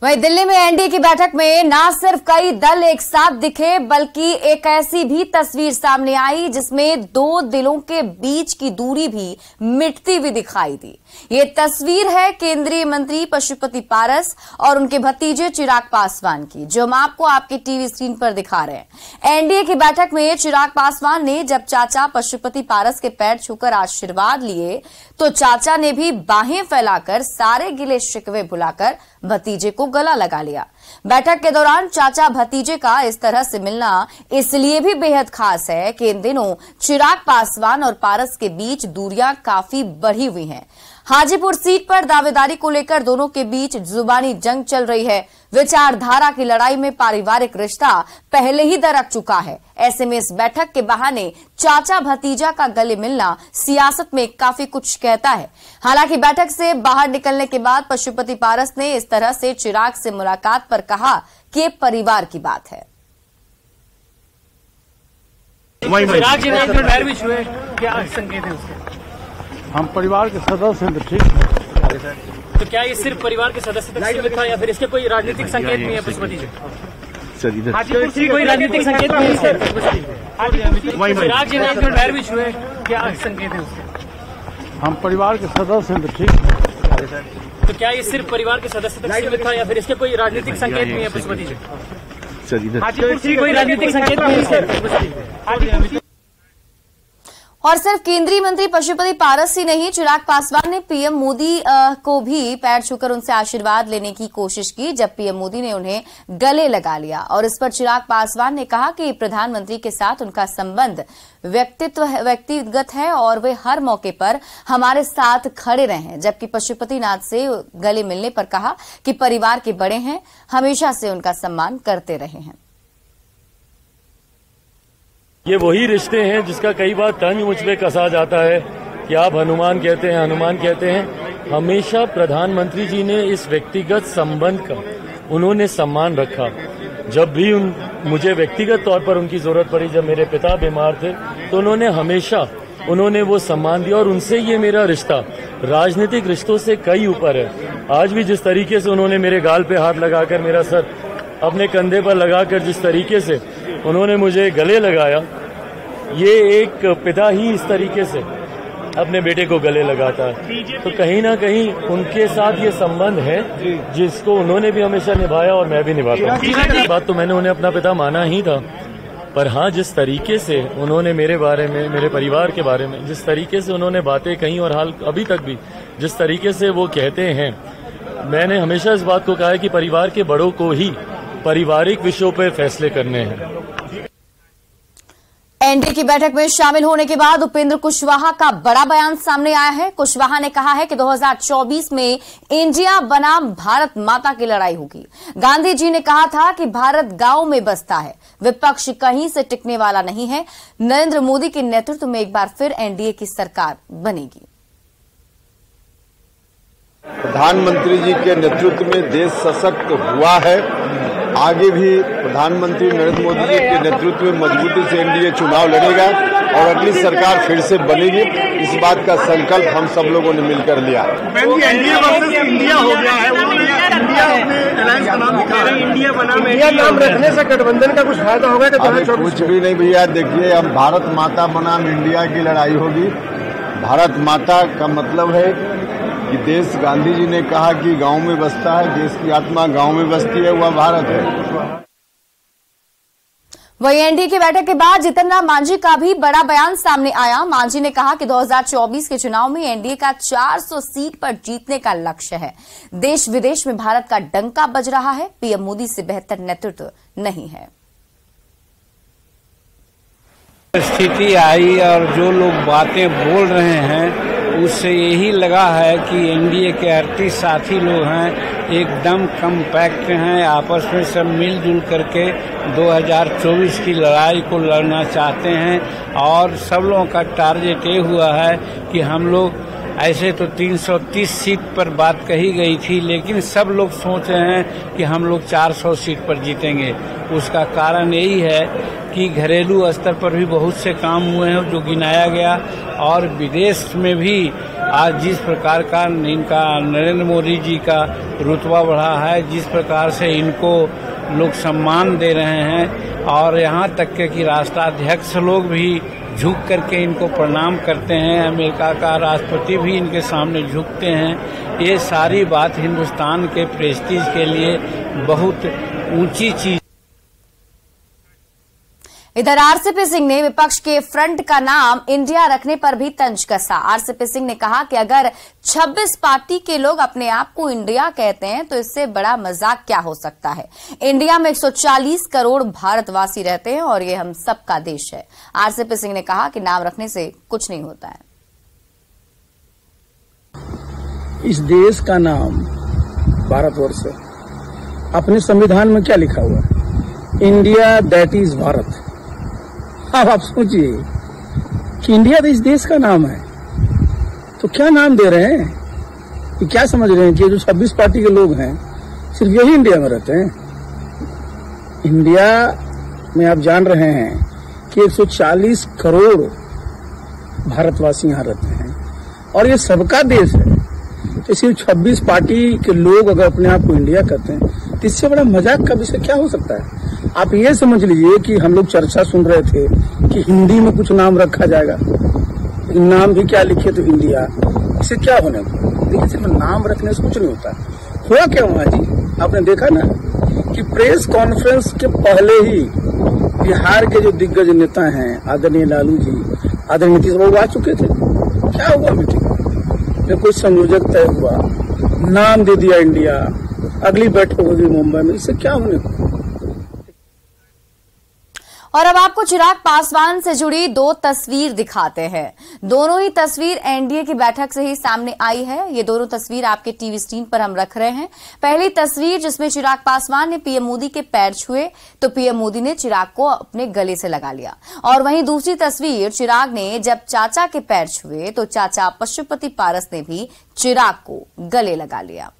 वहीं दिल्ली में एनडीए की बैठक में न सिर्फ कई दल एक साथ दिखे बल्कि एक ऐसी भी तस्वीर सामने आई जिसमें दो दिलों के बीच की दूरी भी मिटती हुई दिखाई दी। ये तस्वीर है केंद्रीय मंत्री पशुपति पारस और उनके भतीजे चिराग पासवान की, जो हम आपको आपके टीवी स्क्रीन पर दिखा रहे हैं। एनडीए की बैठक में चिराग पासवान ने जब चाचा पशुपति पारस के पैर छूकर आशीर्वाद लिए तो चाचा ने भी बाहें फैलाकर सारे गिले शिकवे भुलाकर भतीजे को गला लगा लिया। बैठक के दौरान चाचा भतीजे का इस तरह से मिलना इसलिए भी बेहद खास है कि इन दिनों चिराग पासवान और पारस के बीच दूरियां काफी बढ़ी हुई हैं। हाजीपुर सीट पर दावेदारी को लेकर दोनों के बीच जुबानी जंग चल रही है। विचारधारा की लड़ाई में पारिवारिक रिश्ता पहले ही दरक चुका है। ऐसे में इस बैठक के बहाने चाचा भतीजा का गले मिलना सियासत में काफी कुछ कहता है। हालांकि बैठक से बाहर निकलने के बाद पशुपति पारस ने इस तरह से चिराग से मुलाकात पर कहा कि ये परिवार की बात है। चिराग जी ने पैर भी छुए, क्या संकेत है उसके? हम परिवार के सदस्य हैं तो ठीक है। तो क्या ये सिर्फ परिवार के सदस्य तक सीमित था या फिर इसके कोई राजनीतिक संकेत भी है पशुपति जी? कोई राजनीतिक संकेत नहीं है। चिराग जी ने पैर भी छुए, क्या संकेत है उसके? हम परिवार के सदस्य हैं तो ठीक है। तो क्या ये सिर्फ परिवार के सदस्य तक सीमित था या फिर इसके कोई राजनीतिक संकेत भी है पशुपति जी? कोई राजनीतिक संकेत नहीं है। और सिर्फ केंद्रीय मंत्री पशुपति पारस ही नहीं, चिराग पासवान ने पीएम मोदी को भी पैर छूकर उनसे आशीर्वाद लेने की कोशिश की, जब पीएम मोदी ने उन्हें गले लगा लिया। और इस पर चिराग पासवान ने कहा कि प्रधानमंत्री के साथ उनका संबंध व्यक्तिगत है और वे हर मौके पर हमारे साथ खड़े रहे हैं। जबकि पशुपतिनाथ से गले मिलने पर कहा कि परिवार के बड़े हैं, हमेशा से उनका सम्मान करते रहे हैं। ये वही रिश्ते हैं जिसका कई बार तंज मुझ पे कसा जाता है कि आप हनुमान कहते हैं, हनुमान कहते हैं। हमेशा प्रधानमंत्री जी ने इस व्यक्तिगत संबंध का उन्होंने सम्मान रखा। जब भी मुझे व्यक्तिगत तौर पर उनकी जरूरत पड़ी, जब मेरे पिता बीमार थे, तो उन्होंने वो सम्मान दिया। और उनसे ये मेरा रिश्ता राजनीतिक रिश्तों से कई ऊपर है। आज भी जिस तरीके से उन्होंने मेरे गाल पे हाथ लगाकर, मेरा सर अपने कंधे पर लगाकर जिस तरीके से उन्होंने मुझे गले लगाया, ये एक पिता ही इस तरीके से अपने बेटे को गले लगाता है। तो कहीं ना कहीं उनके साथ ये संबंध है जिसको उन्होंने भी हमेशा निभाया और मैं भी निभाता हूँ। बात तो मैंने उन्हें अपना पिता माना ही था, पर हाँ, जिस तरीके से उन्होंने मेरे बारे में, मेरे परिवार के बारे में जिस तरीके से उन्होंने बातें कही और हाल अभी तक भी जिस तरीके से वो कहते हैं, मैंने हमेशा इस बात को कहा है कि परिवार के बड़ों को ही पारिवारिक विषयों पर फैसले करने हैं। एनडीए की बैठक में शामिल होने के बाद उपेंद्र कुशवाहा का बड़ा बयान सामने आया है। कुशवाहा ने कहा है कि 2024 में इंडिया बनाम भारत माता की लड़ाई होगी। गांधी जी ने कहा था कि भारत गांव में बसता है, विपक्ष कहीं से टिकने वाला नहीं है। नरेंद्र मोदी के नेतृत्व में एक बार फिर एनडीए की सरकार बनेगी। प्रधानमंत्री जी के नेतृत्व में देश सशक्त हुआ है। आगे भी प्रधानमंत्री नरेंद्र मोदी जी के नेतृत्व में मजबूती से एनडीए चुनाव लड़ेगा और अगली सरकार फिर से बनेगी। इस बात का संकल्प हम सब लोगों ने मिलकर लिया। एनडीए वर्सेस इंडिया हो गया है। इंडिया नाम रखने से गठबंधन का कुछ फायदा होगा? कुछ भी नहीं भैया, देखिए, अब भारत माता बनाम इंडिया की लड़ाई होगी। भारत माता का मतलब है कि देश, गांधी जी ने कहा कि गांव में बसता है, देश की आत्मा गांव में बसती है, वह भारत है। वहीं एनडीए की बैठक के बाद जीतन राम मांझी का भी बड़ा बयान सामने आया। मांझी ने कहा कि 2024 के चुनाव में एनडीए का 400 सीट पर जीतने का लक्ष्य है। देश विदेश में भारत का डंका बज रहा है, पीएम मोदी से बेहतर नेतृत्व नहीं है। स्थिति आई और जो लोग बातें बोल रहे हैं उससे यही लगा है कि एनडीए के 38 साथी लोग हैं, एकदम कम्पैक्ट हैं, आपस में सब मिलजुल करके 2024 की लड़ाई को लड़ना चाहते हैं। और सब लोगों का टारगेट ये हुआ है कि हम लोग ऐसे तो 330 सीट पर बात कही गई थी, लेकिन सब लोग सोच रहे हैं कि हम लोग 400 सीट पर जीतेंगे। उसका कारण यही है कि घरेलू स्तर पर भी बहुत से काम हुए हैं जो गिनाया गया, और विदेश में भी आज जिस प्रकार का इनका नरेंद्र मोदी जी का रुतबा बढ़ा है, जिस प्रकार से इनको लोग सम्मान दे रहे हैं, और यहाँ तक के कि राष्ट्राध्यक्ष लोग भी झुक करके इनको प्रणाम करते हैं, अमेरिका का राष्ट्रपति भी इनके सामने झुकते हैं। ये सारी बात हिंदुस्तान के प्रेस्टीज के लिए बहुत ऊंची चीज। इधर आरसीपी सिंह ने विपक्ष के फ्रंट का नाम इंडिया रखने पर भी तंज कसा। आरसीपी सिंह ने कहा कि अगर 26 पार्टी के लोग अपने आप को इंडिया कहते हैं तो इससे बड़ा मजाक क्या हो सकता है। इंडिया में 140 करोड़ भारतवासी रहते हैं और ये हम सबका देश है। आरसीपी सिंह ने कहा कि नाम रखने से कुछ नहीं होता है। इस देश का नाम भारतवर्ष है। अपने संविधान में क्या लिखा हुआ है? India that is Bharat. अब आप सोचिए कि इंडिया तो इस देश का नाम है, तो क्या नाम दे रहे हैं? कि क्या समझ रहे हैं कि जो 26 पार्टी के लोग हैं सिर्फ यही इंडिया में रहते हैं? इंडिया में आप जान रहे हैं कि 140 करोड़ भारतवासी यहाँ रहते हैं और ये सबका देश है। तो सिर्फ 26 पार्टी के लोग अगर अपने आप को इंडिया कहते हैं तो इससे बड़ा मजाक का विषय क्या हो सकता है? आप ये समझ लीजिए कि हम लोग चर्चा सुन रहे थे कि हिंदी में कुछ नाम रखा जाएगा, लेकिन नाम भी क्या लिखे तो इंडिया, इससे क्या होने को? देखिए, सिर्फ नाम रखने से कुछ नहीं होता। हुआ क्या वहां जी? आपने देखा ना कि प्रेस कॉन्फ्रेंस के पहले ही बिहार के जो दिग्गज नेता हैं, आदरणीय लालू जी, आदरणीय नीतीश बाबू आ चुके थे। क्या हुआ मीटिंग में? कोई संयोजक तय हुआ, नाम दे दिया इंडिया, अगली बैठक होगी मुंबई में। इससे क्या होने को? और अब आपको चिराग पासवान से जुड़ी 2 तस्वीर दिखाते हैं। दोनों ही तस्वीर एनडीए की बैठक से ही सामने आई है। ये दोनों तस्वीर आपके टीवी स्क्रीन पर हम रख रहे हैं। पहली तस्वीर जिसमें चिराग पासवान ने पीएम मोदी के पैर छुए तो पीएम मोदी ने चिराग को अपने गले से लगा लिया, और वहीं दूसरी तस्वीर चिराग ने जब चाचा के पैर छुए तो चाचा पशुपति पारस ने भी चिराग को गले लगा लिया।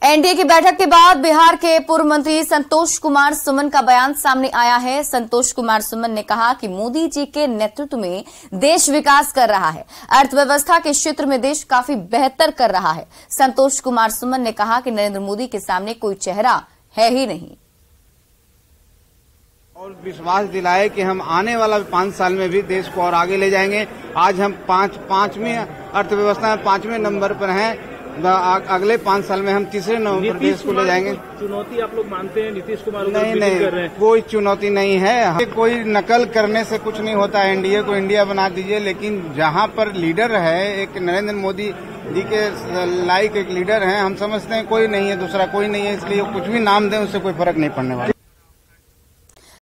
एनडीए की बैठक के बाद बिहार के पूर्व मंत्री संतोष कुमार सुमन का बयान सामने आया है। संतोष कुमार सुमन ने कहा कि मोदी जी के नेतृत्व में देश विकास कर रहा है, अर्थव्यवस्था के क्षेत्र में देश काफी बेहतर कर रहा है। संतोष कुमार सुमन ने कहा कि नरेंद्र मोदी के सामने कोई चेहरा है ही नहीं, और विश्वास दिलाए कि हम आने वाला 5 साल में भी देश को और आगे ले जाएंगे। आज हम पांचवीं अर्थव्यवस्था में 5वें नंबर पर हैं। अगले 5 साल में हम 3रे नंबर पर देश को ले जाएंगे। चुनौती आप लोग मानते हैं नीतीश कुमार? नहीं, कर रहे हैं। कोई चुनौती नहीं है। कोई नकल करने से कुछ नहीं होता। एनडीए को इंडिया बना दीजिए, लेकिन जहां पर लीडर है, एक नरेंद्र मोदी जी के लाइक एक लीडर है, हम समझते हैं कोई नहीं है, दूसरा कोई नहीं है, इसलिए कुछ भी नाम दें उससे कोई फर्क नहीं पड़ने वाला।